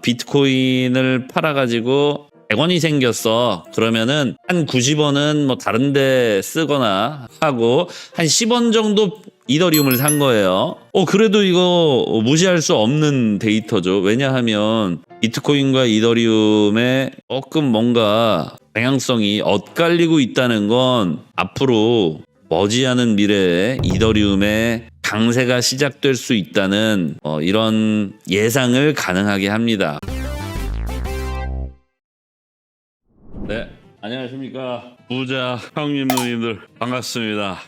비트코인을 팔아가지고 100원이 생겼어. 그러면은 한 90원은 뭐 다른 데 쓰거나 하고 한 10원 정도 이더리움을 산 거예요. 그래도 이거 무시할 수 없는 데이터죠. 왜냐하면 비트코인과 이더리움의 조금 뭔가 방향성이 엇갈리고 있다는 건 앞으로 머지않은 미래에 이더리움의 강세가 시작될 수 있다는 이런 예상을 가능하게 합니다. 네, 안녕하십니까 부자 형님 누님들 반갑습니다.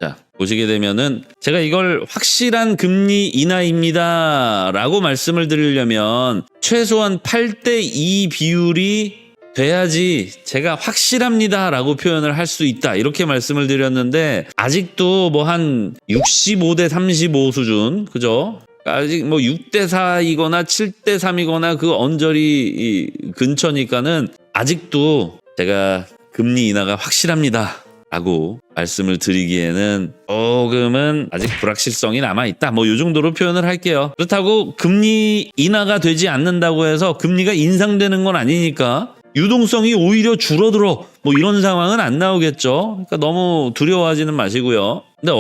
자, 보시게 되면은 제가 이걸 확실한 금리 인하입니다 라고 말씀을 드리려면 최소한 8대2 비율이 돼야지 제가 확실합니다 라고 표현을 할 수 있다 이렇게 말씀을 드렸는데 아직도 뭐 한 65대35 수준, 그죠? 아직 뭐 6대4이거나 7대3이거나 그 언저리 근처니까는 아직도 제가 금리 인하가 확실합니다 라고 말씀을 드리기에는 조금은 아직 불확실성이 남아있다. 뭐 이 정도로 표현을 할게요. 그렇다고 금리 인하가 되지 않는다고 해서 금리가 인상되는 건 아니니까 유동성이 오히려 줄어들어 뭐 이런 상황은 안 나오겠죠. 그러니까 너무 두려워하지는 마시고요. 근데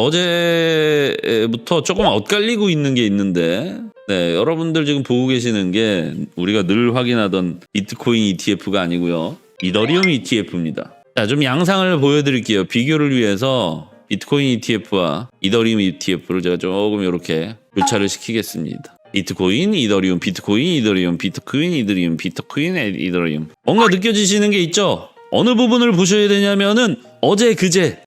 어제부터 조금 엇갈리고 있는 게 있는데 네, 여러분들 지금 보고 계시는 게 우리가 늘 확인하던 비트코인 ETF가 아니고요. 이더리움 ETF입니다. 자, 좀 양상을 보여드릴게요. 비교를 위해서 비트코인 ETF와 이더리움 ETF를 제가 조금 이렇게 교차를 시키겠습니다. 비트코인, 이더리움, 비트코인, 이더리움, 비트코인, 이더리움, 비트코인, 이더리움. 뭔가 느껴지시는 게 있죠? 어느 부분을 보셔야 되냐면은 어제 그제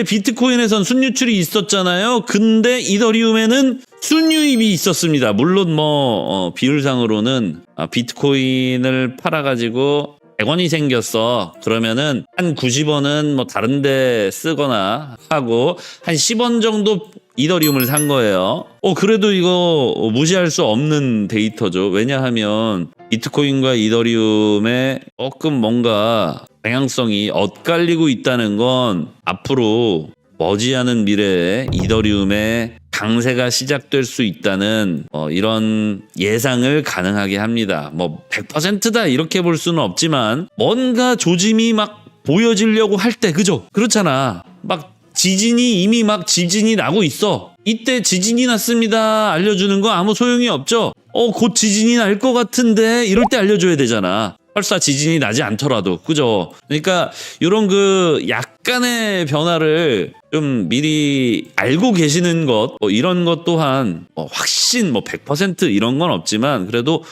비트코인에선 순유출이 있었잖아요. 근데 이더리움에는 순유입이 있었습니다. 물론 뭐 비율상으로는 비트코인을 팔아가지고 100원이 생겼어. 그러면은 한 90원은 뭐 다른 데 쓰거나 하고 한 10원 정도 이더리움을 산 거예요. 그래도 이거 무시할 수 없는 데이터죠. 왜냐하면 비트코인과 이더리움의 조금 뭔가 방향성이 엇갈리고 있다는 건 앞으로 머지않은 미래에 이더리움의 강세가 시작될 수 있다는 이런 예상을 가능하게 합니다. 뭐 100%다 이렇게 볼 수는 없지만 뭔가 조짐이 막 보여지려고 할 때, 그죠? 그렇잖아. 막 지진이 이미 막 지진이 나고 있어. 이때 지진이 났습니다 알려주는 거 아무 소용이 없죠. 곧 지진이 날 것 같은데 이럴 때 알려줘야 되잖아. 설사 지진이 나지 않더라도, 그죠? 그러니까 이런 그 약간의 변화를 좀 미리 알고 계시는 것, 이런 것 또한 확신 100% 이런 건 없지만 그래도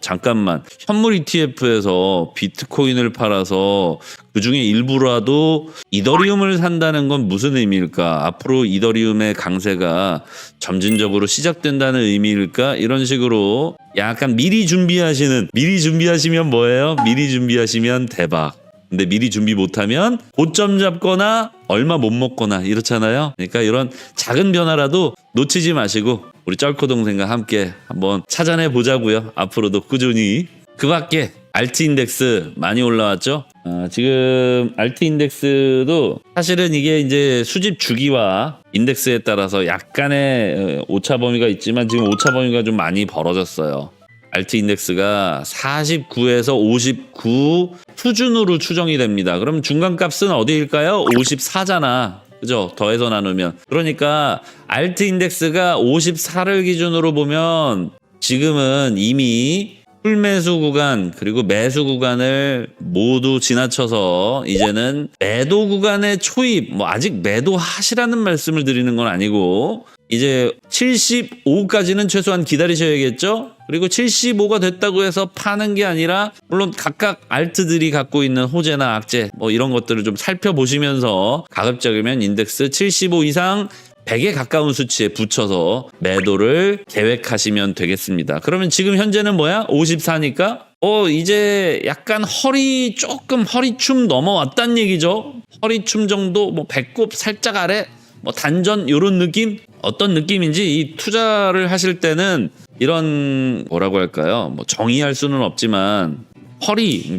잠깐만, 현물 ETF에서 비트코인을 팔아서 그중에 일부라도 이더리움을 산다는 건 무슨 의미일까? 앞으로 이더리움의 강세가 점진적으로 시작된다는 의미일까? 이런 식으로 약간 미리 준비하시면 뭐예요? 미리 준비하시면 대박. 근데 미리 준비 못하면 고점 잡거나 얼마 못 먹거나 이렇잖아요. 그러니까 이런 작은 변화라도 놓치지 마시고 우리 쩔코 동생과 함께 한번 찾아내 보자고요. 앞으로도 꾸준히. 그 밖에 알트 인덱스 많이 올라왔죠. 지금 알트 인덱스도 사실은 이게 이제 수집 주기와 인덱스에 따라서 약간의 오차 범위가 있지만 지금 오차 범위가 좀 많이 벌어졌어요. 알트 인덱스가 49에서 59 수준으로 추정이 됩니다. 그럼 중간값은 어디일까요? 54잖아. 그죠? 더해서 나누면. 그러니까 알트 인덱스가 54를 기준으로 보면 지금은 이미 풀매수 구간 그리고 매수 구간을 모두 지나쳐서 이제는 매도 구간의 초입, 아직 매도하시라는 말씀을 드리는 건 아니고 이제 75까지는 최소한 기다리셔야겠죠? 그리고 75가 됐다고 해서 파는 게 아니라 물론 각각 알트들이 갖고 있는 호재나 악재 이런 것들을 좀 살펴보시면서 가급적이면 인덱스 75 이상 100에 가까운 수치에 붙여서 매도를 계획하시면 되겠습니다. 그러면 지금 현재는 뭐야? 54니까 이제 약간 허리춤 넘어왔단 얘기죠. 허리춤 정도, 배꼽 살짝 아래, 단전 요런 느낌? 어떤 느낌인지 이 투자를 하실 때는 이런 뭐라고 할까요? 정의할 수는 없지만 허리,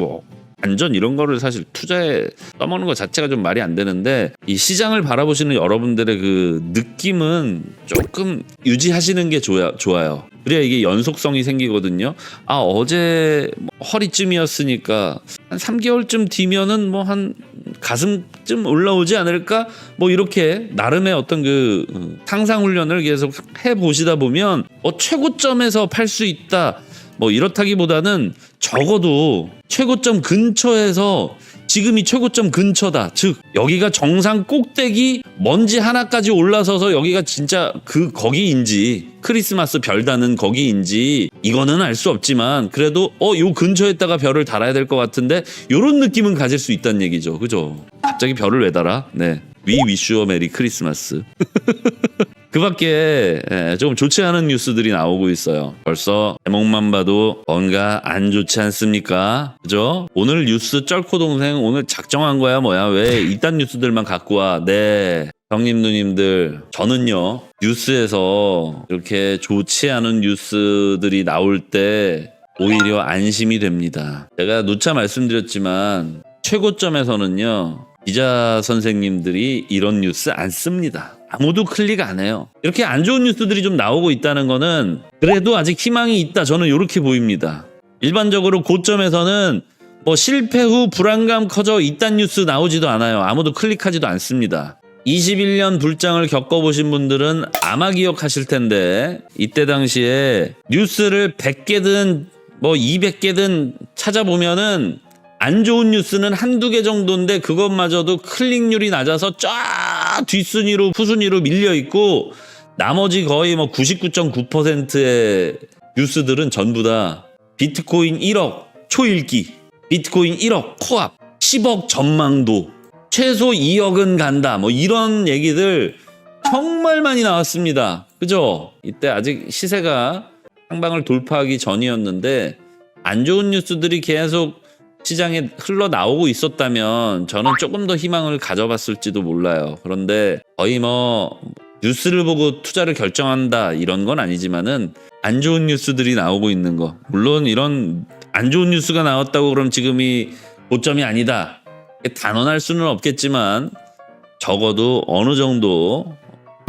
안전 이런 거를 사실 투자에 써먹는 것 자체가 좀 말이 안 되는데 이 시장을 바라보시는 여러분들의 그 느낌은 조금 유지하시는 게 좋아요. 그래야 이게 연속성이 생기거든요. 아, 어제 허리쯤이었으니까 한 3개월쯤 뒤면은 뭐 한 가슴쯤 올라오지 않을까? 뭐 이렇게 나름의 어떤 그 상상 훈련을 계속 해 보시다 보면 최고점에서 팔 수 있다. 뭐 이렇다기보다는 적어도 최고점 근처에서 지금이 최고점 근처다. 즉 여기가 정상 꼭대기 먼지 하나까지 올라서서 여기가 진짜 거기인지 크리스마스 별 다는 거기인지 이거는 알 수 없지만 그래도 요 근처에다가 별을 달아야 될 것 같은데 요런 느낌은 가질 수 있다는 얘기죠. 그죠? 갑자기 별을 왜 달아? 네. We wish you a merry Christmas. 그 밖에 조금 좋지 않은 뉴스들이 나오고 있어요. 벌써 제목만 봐도 뭔가 안 좋지 않습니까? 그죠? 오늘 뉴스 쩔코 동생 오늘 작정한 거야 뭐야? 왜 이딴 뉴스들만 갖고 와? 네. 형님 누님들 저는요 뉴스에서 이렇게 좋지 않은 뉴스들이 나올 때 오히려 안심이 됩니다. 제가 누차 말씀드렸지만 최고점에서는요 기자 선생님들이 이런 뉴스 안 씁니다. 아무도 클릭 안 해요. 이렇게 안 좋은 뉴스들이 좀 나오고 있다는 거는 그래도 아직 희망이 있다. 저는 이렇게 보입니다. 일반적으로 고점에서는 뭐 실패 후 불안감 커져 이딴 뉴스 나오지도 않아요. 아무도 클릭하지도 않습니다. 21년 불장을 겪어보신 분들은 아마 기억하실 텐데 이때 당시에 뉴스를 100개든 뭐 200개든 찾아보면은 안 좋은 뉴스는 한두 개 정도인데 그것마저도 클릭률이 낮아서 쫙 뒷순위로 후순위로 밀려있고 나머지 거의 뭐 99.9%의 뉴스들은 전부 다 비트코인 1억 초읽기, 비트코인 1억 코앞, 10억 전망도, 최소 2억은 간다 뭐 이런 얘기들 정말 많이 나왔습니다. 그죠? 이때 아직 시세가 상방을 돌파하기 전이었는데 안 좋은 뉴스들이 계속 시장에 흘러나오고 있었다면 저는 조금 더 희망을 가져봤을지도 몰라요. 그런데 거의 뭐 뉴스를 보고 투자를 결정한다 이런 건 아니지만은 안 좋은 뉴스들이 나오고 있는 거. 물론 이런 안 좋은 뉴스가 나왔다고 그럼 지금이 고점이 아니다. 단언할 수는 없겠지만 적어도 어느 정도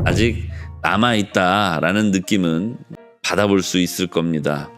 아직 남아있다라는 느낌은 받아볼 수 있을 겁니다.